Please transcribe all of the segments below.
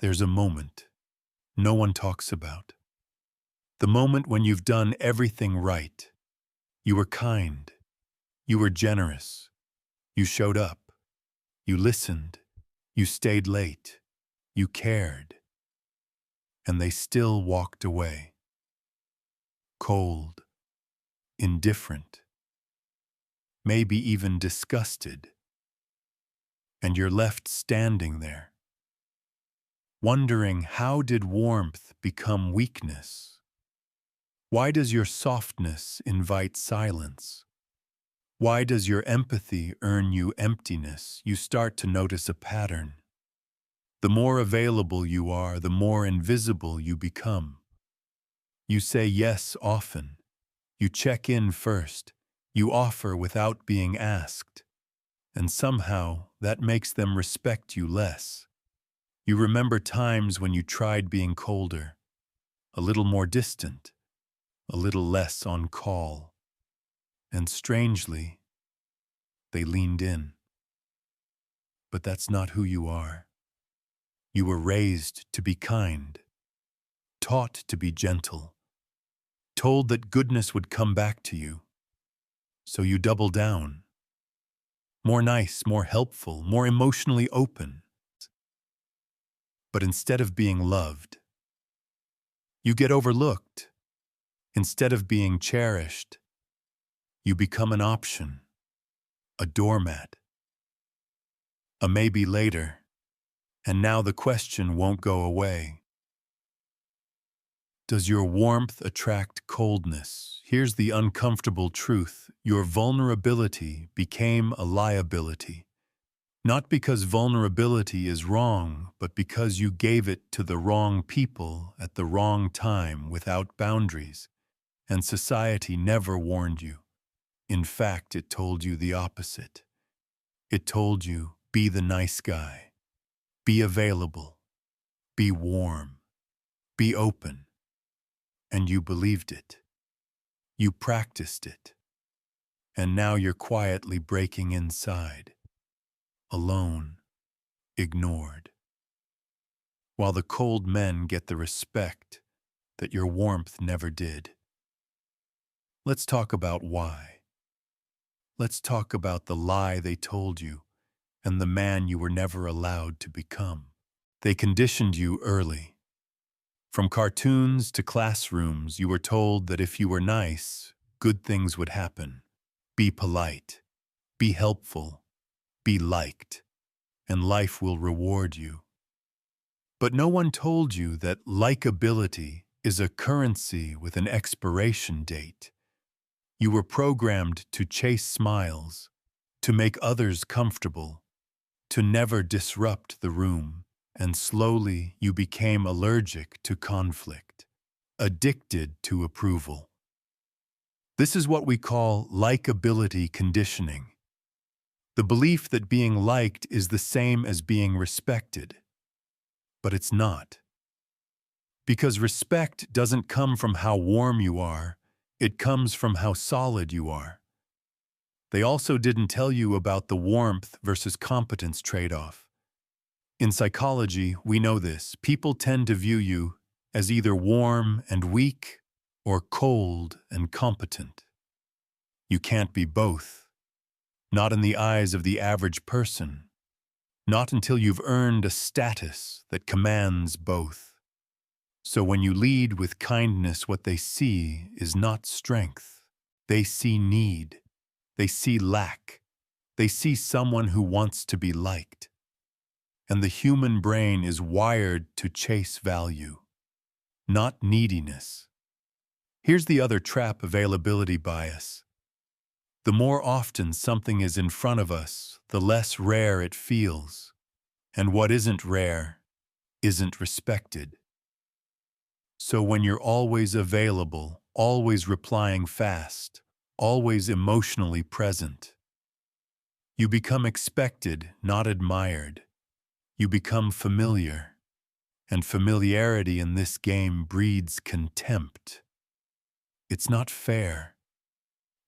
There's a moment no one talks about. The moment when you've done everything right. You were kind. You were generous. You showed up. You listened. You stayed late. You cared. And they still walked away. Cold. Indifferent. Maybe even disgusted. And you're left standing there, wondering, how did warmth become weakness? Why does your softness invite silence? Why does your empathy earn you emptiness? You start to notice a pattern. The more available you are, the more invisible you become. You say yes often. You check in first. You offer without being asked. And somehow that makes them respect you less. You remember times when you tried being colder, a little more distant, a little less on call. And strangely, they leaned in. But that's not who you are. You were raised to be kind, taught to be gentle, told that goodness would come back to you. So you double down. More nice, more helpful, more emotionally open. But instead of being loved, you get overlooked. Instead of being cherished, you become an option, a doormat, a maybe later, and now the question won't go away. Does your warmth attract coldness? Here's the uncomfortable truth. Your vulnerability became a liability. Not because vulnerability is wrong, but because you gave it to the wrong people at the wrong time without boundaries. And society never warned you. In fact, it told you the opposite. It told you, be the nice guy. Be available. Be warm. Be open. And you believed it. You practiced it. And now you're quietly breaking inside. Alone. Ignored. While the cold men get the respect that your warmth never did. Let's talk about why. Let's talk about the lie they told you and the man you were never allowed to become. They conditioned you early. From cartoons to classrooms, you were told that if you were nice, good things would happen. Be polite, be helpful, be liked, and life will reward you. But no one told you that likability is a currency with an expiration date. You were programmed to chase smiles, to make others comfortable, to never disrupt the room. And slowly you became allergic to conflict, addicted to approval. This is what we call likability conditioning. The belief that being liked is the same as being respected. But it's not. Because respect doesn't come from how warm you are, it comes from how solid you are. They also didn't tell you about the warmth versus competence trade-off. In psychology, we know this. People tend to view you as either warm and weak or cold and competent. You can't be both. Not in the eyes of the average person. Not until you've earned a status that commands both. So when you lead with kindness, what they see is not strength. They see need. They see lack. They see someone who wants to be liked. And the human brain is wired to chase value, not neediness. Here's the other trap: availability bias. The more often something is in front of us, the less rare it feels. And what isn't rare isn't respected. So when you're always available, always replying fast, always emotionally present, you become expected, not admired. You become familiar, and familiarity in this game breeds contempt. It's not fair.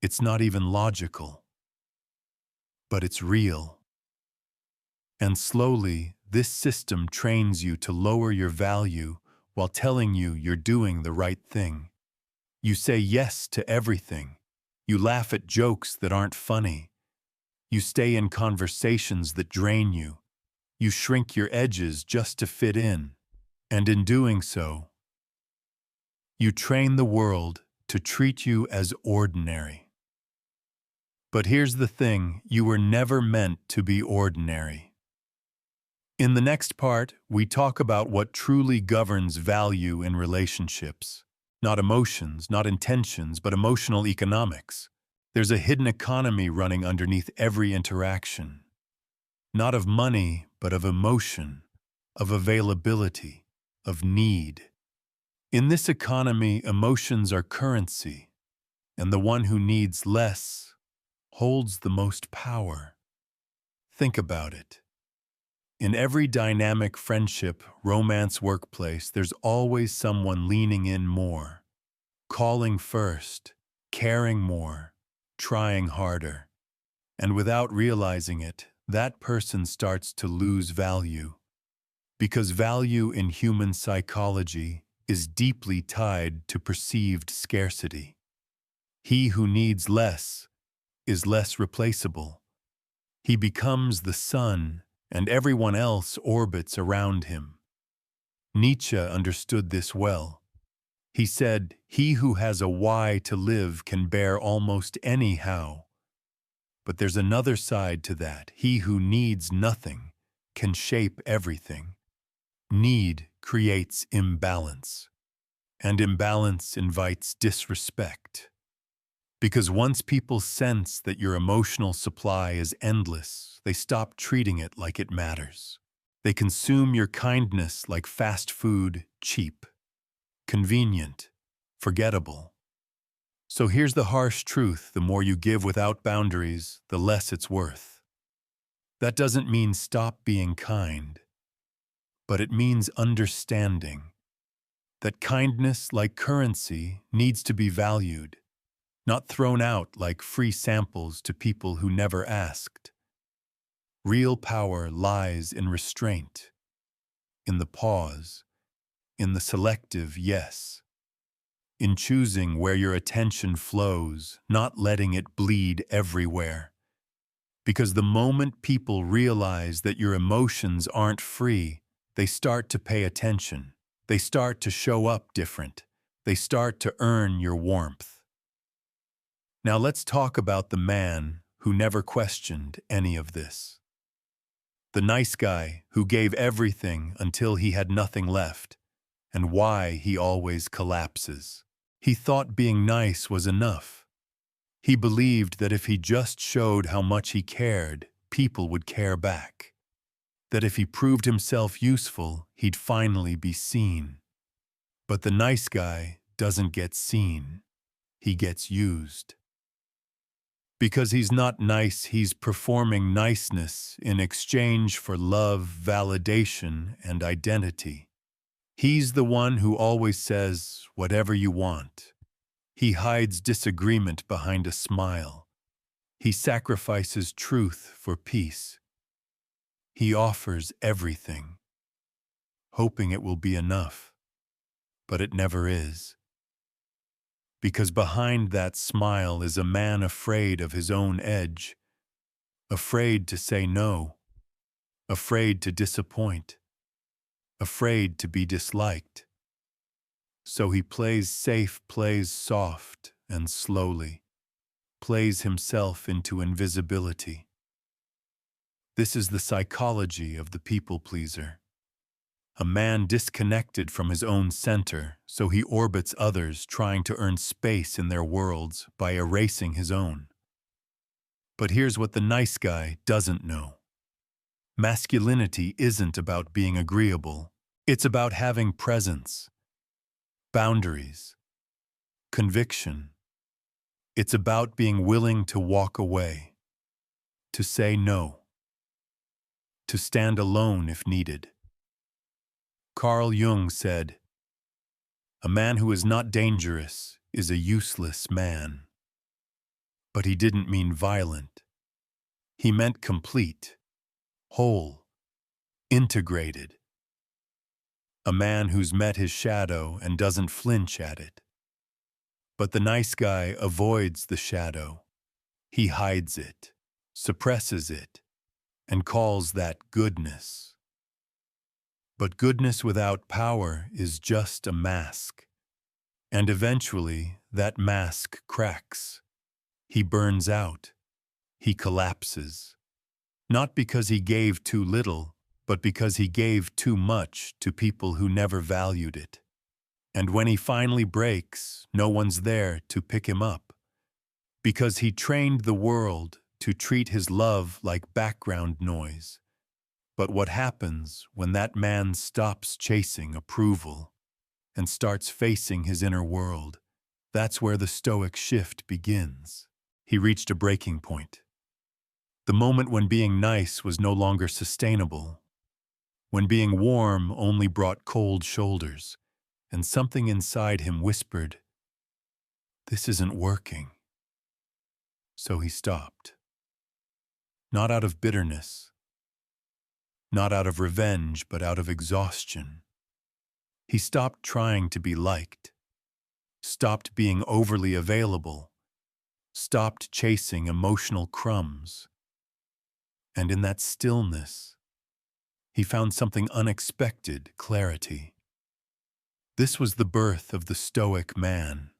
It's not even logical. But it's real. And slowly, This system trains you to lower your value while telling you you're doing the right thing. You say yes to everything. You laugh at jokes that aren't funny. You stay in conversations that drain you. You shrink your edges just to fit in. And in doing so, you train the world to treat you as ordinary. But here's the thing, you were never meant to be ordinary. In the next part, we talk about what truly governs value in relationships. Not emotions, not intentions, but emotional economics. There's a hidden economy running underneath every interaction. Not of money, but of emotion, of availability, of need. In this economy, emotions are currency, and the one who needs less holds the most power. Think about it. In every dynamic friendship, romance, workplace, there's always someone leaning in more, calling first, caring more, trying harder. And without realizing it, that person starts to lose value. Because value in human psychology is deeply tied to perceived scarcity. He who needs less is less replaceable. He becomes the sun, and everyone else orbits around him. Nietzsche understood this well. He said, "He who has a why to live can bear almost any how." But there's another side to that. He who needs nothing can shape everything. Need creates imbalance, and imbalance invites disrespect. Because once people sense that your emotional supply is endless, they stop treating it like it matters. They consume your kindness like fast food, cheap, convenient, forgettable. So here's the harsh truth: the more you give without boundaries, the less it's worth. That doesn't mean stop being kind, but it means understanding that kindness, like currency, needs to be valued, not thrown out like free samples to people who never asked. Real power lies in restraint, in the pause, in the selective yes, in choosing where your attention flows, not letting it bleed everywhere. Because the moment people realize that your emotions aren't free, they start to pay attention. They start to show up different. They start to earn your warmth. Now let's talk about the man who never questioned any of this. The nice guy who gave everything until he had nothing left, and why he always collapses. He thought being nice was enough. He believed that if he just showed how much he cared, people would care back. That if he proved himself useful, he'd finally be seen. But the nice guy doesn't get seen. He gets used. Because he's not nice, he's performing niceness in exchange for love, validation, and identity. He's the one who always says, "Whatever you want." He hides disagreement behind a smile. He sacrifices truth for peace. He offers everything, hoping it will be enough, but it never is. Because behind that smile is a man afraid of his own edge, afraid to say no, afraid to disappoint, afraid to be disliked. So he plays safe, plays soft and slowly, plays himself into invisibility. This is the psychology of the people-pleaser. A man disconnected from his own center, so he orbits others, trying to earn space in their worlds by erasing his own. But here's what the nice guy doesn't know. Masculinity isn't about being agreeable. It's about having presence, boundaries, conviction. It's about being willing to walk away, to say no, to stand alone if needed. Carl Jung said, "A man who is not dangerous is a useless man." But he didn't mean violent. He meant complete, whole, integrated. A man who's met his shadow and doesn't flinch at it. But the nice guy avoids the shadow. He hides it, suppresses it, and calls that goodness. But goodness without power is just a mask. And eventually, that mask cracks. He burns out. He collapses. Not because he gave too little, but because he gave too much to people who never valued it. And when he finally breaks, no one's there to pick him up. Because he trained the world to treat his love like background noise. But what happens when that man stops chasing approval and starts facing his inner world? That's where the Stoic shift begins. He reached a breaking point. The moment when being nice was no longer sustainable. When being warm only brought cold shoulders, and something inside him whispered, "This isn't working." So he stopped. Not out of bitterness, not out of revenge, but out of exhaustion. He stopped trying to be liked, stopped being overly available, stopped chasing emotional crumbs. And in that stillness, he found something unexpected: clarity. This was the birth of the Stoic man.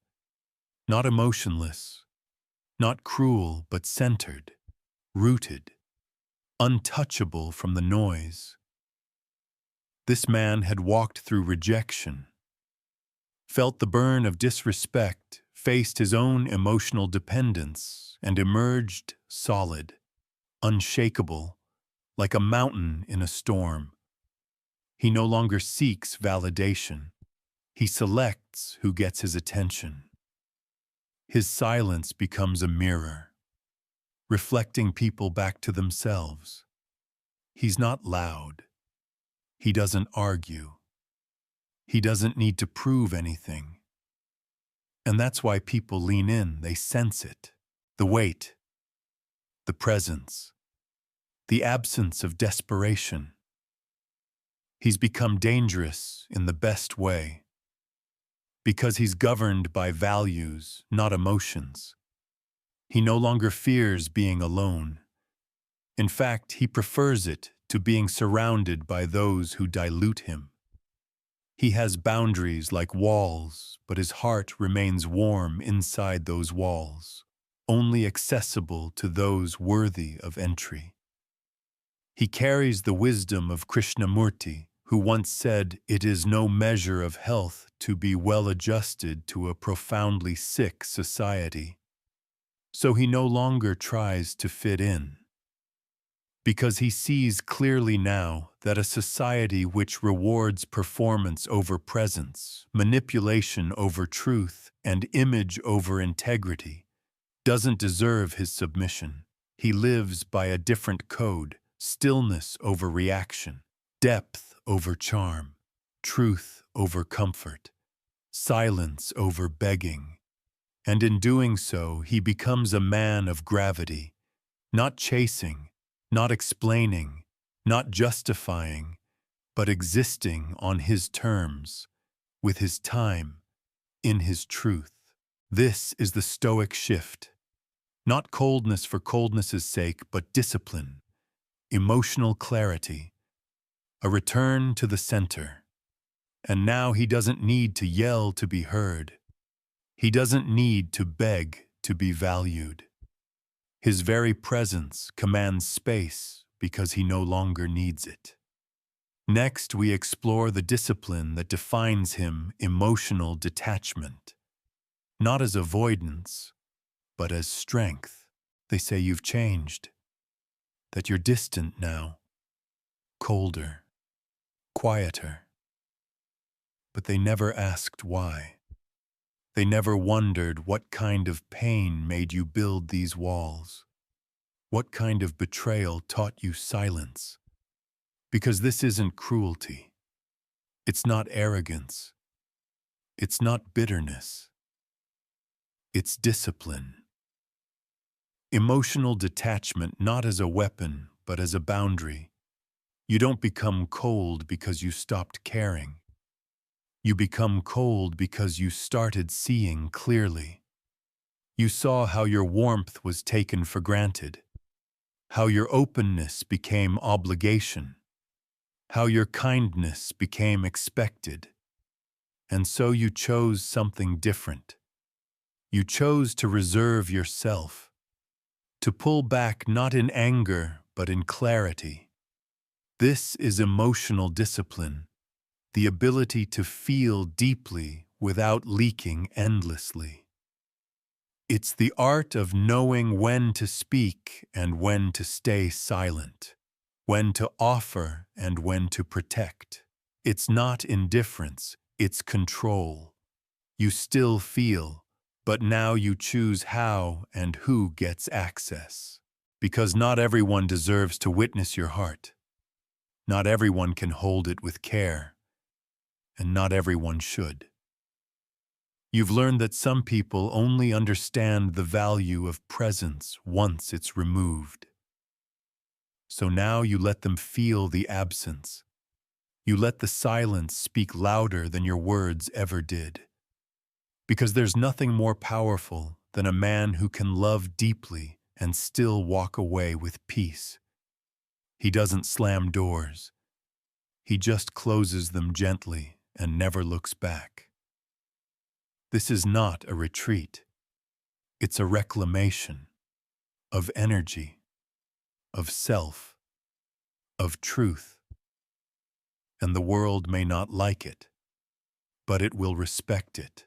Not emotionless, not cruel, but centered, rooted, untouchable from the noise. This man had walked through rejection, felt the burn of disrespect, faced his own emotional dependence, and emerged solid, unshakable, like a mountain in a storm. He no longer seeks validation. He selects who gets his attention. His silence becomes a mirror, reflecting people back to themselves. He's not loud. He doesn't argue. He doesn't need to prove anything. And that's why people lean in. They sense it. The weight, the presence, the absence of desperation. He's become dangerous in the best way, because he's governed by values, not emotions. He no longer fears being alone. In fact, he prefers it to being surrounded by those who dilute him. He has boundaries like walls, but his heart remains warm inside those walls, only accessible to those worthy of entry. He carries the wisdom of Krishnamurti, who once said, "It is no measure of health to be well adjusted to a profoundly sick society." So he no longer tries to fit in, because he sees clearly now that a society which rewards performance over presence, manipulation over truth, and image over integrity doesn't deserve his submission. He lives by a different code: stillness over reaction, depth over charm, truth over comfort, silence over begging. And in doing so, he becomes a man of gravity, not chasing, not explaining, not justifying, but existing on his terms, with his time, in his truth. This is the Stoic shift. Not coldness for coldness's sake, but discipline, emotional clarity, a return to the center. And now he doesn't need to yell to be heard. He doesn't need to beg to be valued. His very presence commands space because he no longer needs it. Next, we explore the discipline that defines him: emotional detachment. Not as avoidance, but as strength. They say you've changed, that you're distant now, colder, quieter. But they never asked why. They never wondered what kind of pain made you build these walls, what kind of betrayal taught you silence. Because this isn't cruelty. It's not arrogance. It's not bitterness. It's discipline. Emotional detachment not as a weapon, but as a boundary. You don't become cold because you stopped caring. You become cold because you started seeing clearly. You saw how your warmth was taken for granted, how your openness became obligation, how your kindness became expected. And so you chose something different. You chose to reserve yourself, to pull back not in anger but in clarity. This is emotional discipline, the ability to feel deeply without leaking endlessly. It's the art of knowing when to speak and when to stay silent, when to offer and when to protect. It's not indifference, it's control. You still feel, but now you choose how and who gets access. Because not everyone deserves to witness your heart. Not everyone can hold it with care, and not everyone should. You've learned that some people only understand the value of presence once it's removed. So now you let them feel the absence. You let the silence speak louder than your words ever did. Because there's nothing more powerful than a man who can love deeply and still walk away with peace. He doesn't slam doors. He just closes them gently and never looks back. This is not a retreat. It's a reclamation of energy, of self, of truth. And the world may not like it, but it will respect it.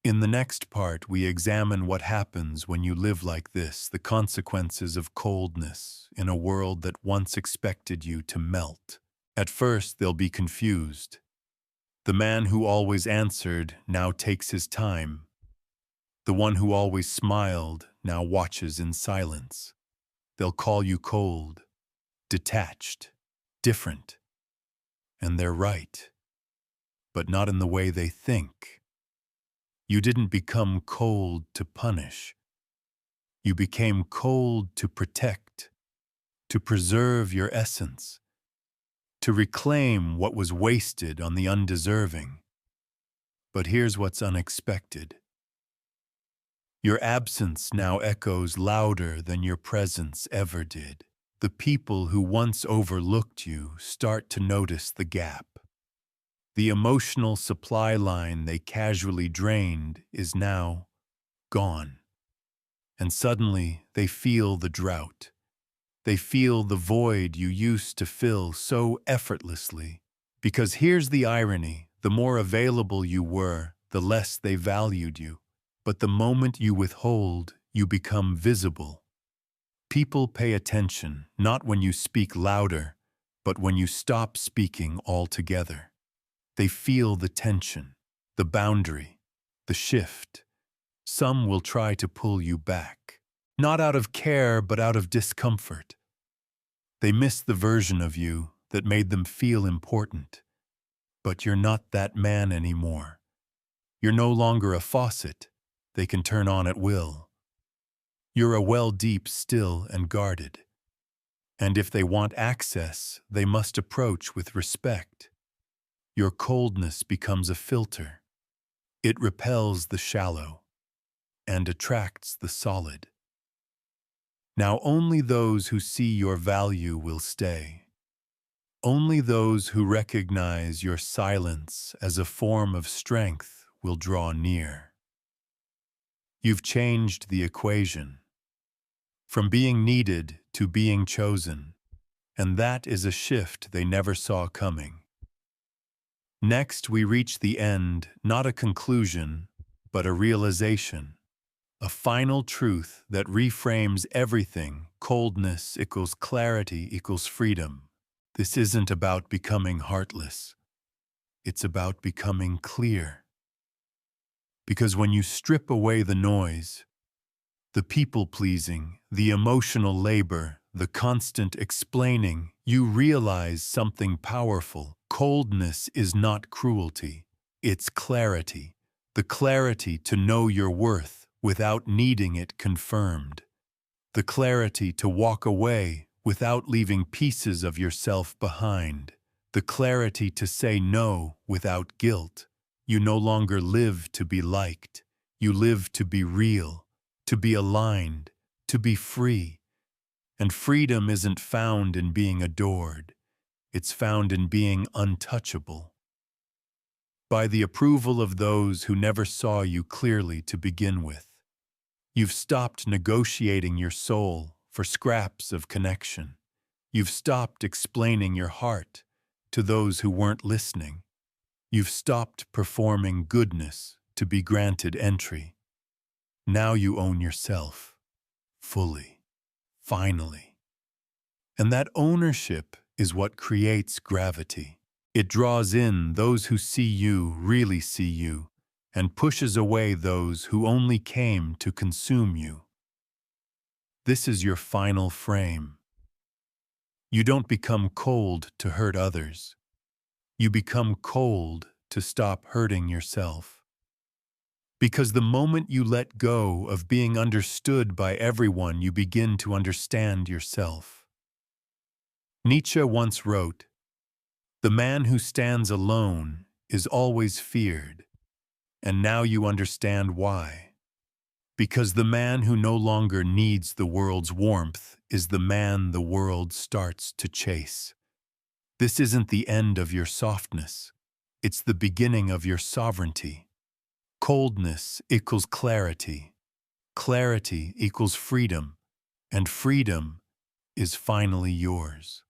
In the next part, we examine what happens when you live like this, the consequences of coldness in a world that once expected you to melt. At first, they'll be confused. The man who always answered now takes his time. The one who always smiled now watches in silence. They'll call you cold, detached, different. And they're right, but not in the way they think. You didn't become cold to punish. You became cold to protect, to preserve your essence, to reclaim what was wasted on the undeserving. But here's what's unexpected. Your absence now echoes louder than your presence ever did. The people who once overlooked you start to notice the gap. The emotional supply line they casually drained is now gone. And suddenly they feel the drought. They feel the void you used to fill so effortlessly. Because here's the irony, the more available you were, the less they valued you. But the moment you withhold, you become visible. People pay attention, not when you speak louder, but when you stop speaking altogether. They feel the tension, the boundary, the shift. Some will try to pull you back, not out of care, but out of discomfort. They miss the version of you that made them feel important. But you're not that man anymore. You're no longer a faucet they can turn on at will. You're a well deep, still, and guarded. And if they want access, they must approach with respect. Your coldness becomes a filter. It repels the shallow and attracts the solid. Now only those who see your value will stay. Only those who recognize your silence as a form of strength will draw near. You've changed the equation, from being needed to being chosen, and that is a shift they never saw coming. Next, we reach the end, not a conclusion, but a realization, a final truth that reframes everything. Coldness equals clarity equals freedom. This isn't about becoming heartless. It's about becoming clear. Because when you strip away the noise, the people-pleasing, the emotional labor, the constant explaining, you realize something powerful. Coldness is not cruelty. It's clarity. The clarity to know your worth without needing it confirmed. The clarity to walk away without leaving pieces of yourself behind, the clarity to say no without guilt. You no longer live to be liked. You live to be real, to be aligned, to be free. And freedom isn't found in being adored. It's found in being untouchable. By the approval of those who never saw you clearly to begin with. You've stopped negotiating your soul for scraps of connection. You've stopped explaining your heart to those who weren't listening. You've stopped performing goodness to be granted entry. Now you own yourself, fully, finally. And that ownership is what creates gravity. It draws in those who see you really see you, and pushes away those who only came to consume you. This is your final frame. You don't become cold to hurt others. You become cold to stop hurting yourself. Because the moment you let go of being understood by everyone, you begin to understand yourself. Nietzsche once wrote, "The man who stands alone is always feared, and now you understand why. Because the man who no longer needs the world's warmth is the man the world starts to chase. This isn't the end of your softness. It's the beginning of your sovereignty. Coldness equals clarity. Clarity equals freedom, and freedom is finally yours."